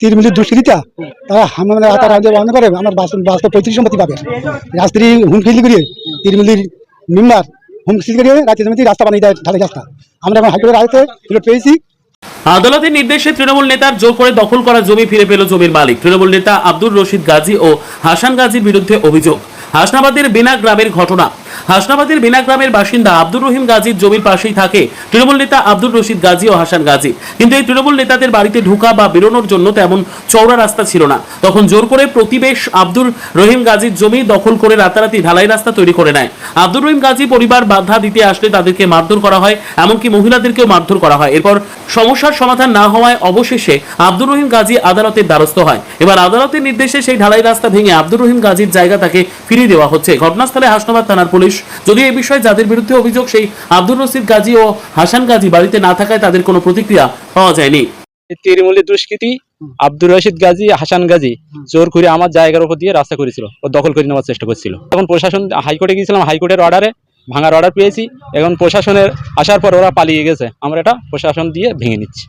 তৃণমূলের দুষ্কৃতিতা তারা বন্ধ করে আমার বাস্তব পৈতৃক সম্পত্তি পাবে। রাস্ত্রী হুমখিলি করিয়ে তৃণমূলের মেম্বার হুমখিলি করিয়ে রাজ্য সমিতি রাস্তা বানিয়ে দেয়, ঢালাই রাস্তা। আমরা এখন হাইকোর্টের রায়তে ফেরত পেয়েছি। আদালতের নির্দেশে তৃণমূল নেতার জোর করে দখল করা জমি ফিরে পেল জমির মালিক। তৃণমূল নেতা আব্দুর রশিদ গাজী ও হাসান গাজীর বিরুদ্ধে অভিযোগ। হাসনাবাদের বিনা গ্রামের ঘটনা। হাসনাবাদের বিনা গ্রামের বাসিন্দা আব্দুর রহিম গাজীর জমির পাশেই থাকে তৃণমূল নেতা আব্দুর রশিদ গাজী ও হাসান গাজী। কিন্তু এই তৃণমূল নেতাদের বাড়িতে ঢোকা বা বেরোনোর জন্য তেমন চওড়া রাস্তা ছিল না। তখন জোর করে প্রতিবেশ আব্দুর রহিম গাজীর জমি দখল করে রাতারাতি ঢালাই রাস্তা তৈরি করে নেয়। আব্দুর রহিম গাজী পরিবার বাধা দিতে আসলে তাদেরকে মারধর করা হয়, এমনকি মহিলাদেরকেও মারধর করা হয়। এরপর সমস্যার সমাধান না হওয়ায় অবশেষে আব্দুর রহিম গাজী আদালতের দ্বারস্থ হয়। এবার আদালতের নির্দেশে সেই ঢালাই রাস্তা ভেঙে আব্দুর রহিম গাজীর জায়গা তাকে ফিরিয়ে দেওয়া হচ্ছে। ঘটনাস্থলে হাসনাবাদ থানার পুলিশ। যদিও এই বিষয়ে যাদের বিরুদ্ধে অভিযোগ সেই আব্দুর রশিদ গাজী ও হাসান গাজী বাড়িতে না থাকায় তাদের কোনো প্রতিক্রিয়া পাওয়া যায়নি। তৃণমূলের দুষ্কৃতী আব্দুর রশিদ গাজী, হাসান গাজী জোর করে আমার জায়গার উপর দিয়ে রাস্তা করেছিল, ও দখল করে নেওয়ার চেষ্টা করছিল। তখন প্রশাসন হাইকোর্টে গিয়েছিলাম, হাইকোর্টের অর্ডারে ভাঙার অর্ডার পেয়েছি। এখন প্রশাসনের আসার পর ওরা পালিয়ে গেছে, আমরা এটা প্রশাসন দিয়ে ভেঙে নিচ্ছি।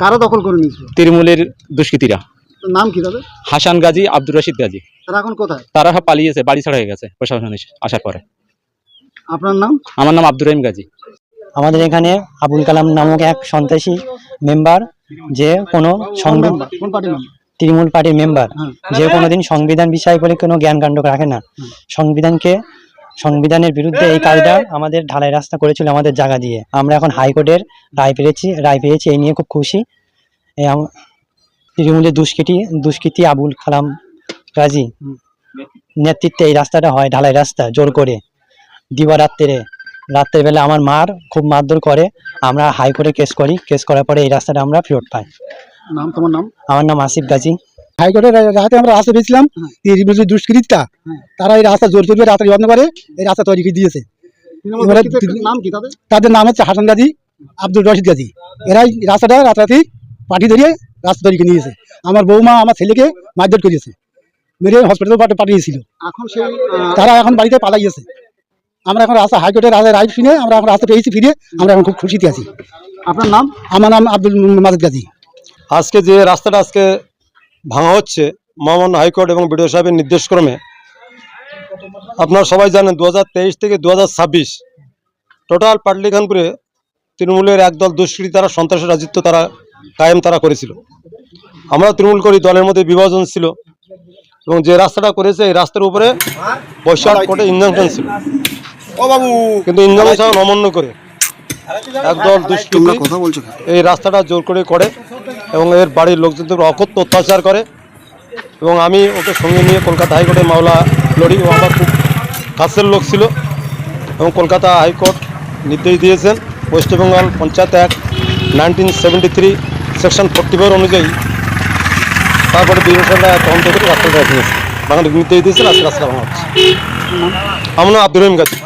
কারো দখল করে নিয়েছিল? তৃণমূলের দুষ্কৃতীরা। নাম কি তাদের? হাসান গাজী, আব্দুর রশিদ গাজী। তারা এখন কোথায়? তারা সব পালিয়েছে, বাড়ি ছাড়া হয়ে গেছে প্রশাসন আসার পরে। আপনার নাম? আমার নাম আব্দুর রহিম গাজী। আমাদের এখানে আবুল কালাম নামক এক সন্ত্রাসী মেম্বার, যে কোনো তৃণমূল পার্টির মেম্বার, যে কোনোদিন সংবিধান বিষয় বলে কোনো জ্ঞানকাণ্ড রাখে না। সংবিধানের বিরুদ্ধে এই কাজটা আমাদের ঢালাই রাস্তা করেছিল আমাদের জায়গা দিয়ে। আমরা এখন হাইকোর্টের রায় পেয়েছি, এই নিয়ে খুব খুশি। তৃণমূলের দুষ্কৃতী আবুল কালাম গাজী নেতৃত্বে এই রাস্তাটা হয়, ঢালাই রাস্তা জোর করে। রাত্রের বেলা আমার মার খুব মারধর করে। আমরা হাইকোর্টে কেস করার পরে এই রাস্তাটা আমরা ফেরত পাই। নাম? তোমার নাম? আমার নাম আসিফ গাজী। হাইকোর্টের রাতে আমরা রাস্তা পেয়েছিলাম। তৃণমূলের দুষ্কৃতিতা তারা এই রাস্তা জোর করে রাস্তা বন্ধ করে এই রাস্তা তৈরি করে দিয়েছে। নাম কি তাদের? তাদের নাম হচ্ছে হাসান গাজী, আব্দুর রশিদ গাজী। এরাই রাস্তাটা রাতারাতি পাঠিয়ে ধরিয়ে রাস্তা তৈরি করে নিয়েছে। আমার বৌমা আমার ছেলেকে মারধর করেছে, মেরে হসপিটাল পাঠিয়েছিল। তারা এখন বাড়িতে পালাইয়েছে। আমরা এখন রাস্তা হাইকোর্টের রায় শুনে আমরা এখন রাস্তা পেয়েছি ফিরে, আমরা এখন খুব খুশিতে আছি। আপনার নাম? আমার নাম আব্দুল মাজিদ গাজী। আজকে যে রাস্তাটা আজকে ভাঙা হচ্ছে মহামান্য হাইকোর্ট এবং বিডিও সাহেবের নির্দেশক্রমে, আপনারা সবাই জানেন 2023 থেকে 2026 টোটাল পাটলিখানপুরে তৃণমূলের একদল দুষ্কৃতী তারা সন্ত্রাসী রাজত্ব তারা করেছিল। আমরা তৃণমূল করি, দলের মধ্যে বিভাজন ছিল এবং যে রাস্তাটা করেছে এই রাস্তার উপরে বৈশাখ কোর্টে ইনজাংশন ছিল, কিন্তু ইনজাংশন অমান্য করে একদল দুষ্কৃতী এই রাস্তাটা জোর করে এবং এর বাড়ির লোকজনদের অকথ্য অত্যাচার করে। এবং আমি ওকে সঙ্গে নিয়ে কলকাতা হাইকোর্টে মামলা লড়ি। ও আমার খুব কাছের লোক ছিল এবং কলকাতা হাইকোর্ট নির্দেশ দিয়েছেন West Bengal panchayat act 1973 section 44 অনুযায়ী। তারপরে বিরোধীরা তদন্ত করে রাস্তাটা রেখেছে, বাঙালি নির্দেশ দিয়েছেন। আজকে রাস্তা ভাঙা হচ্ছে। আমার নাম আব্দুর রহিম গাজী।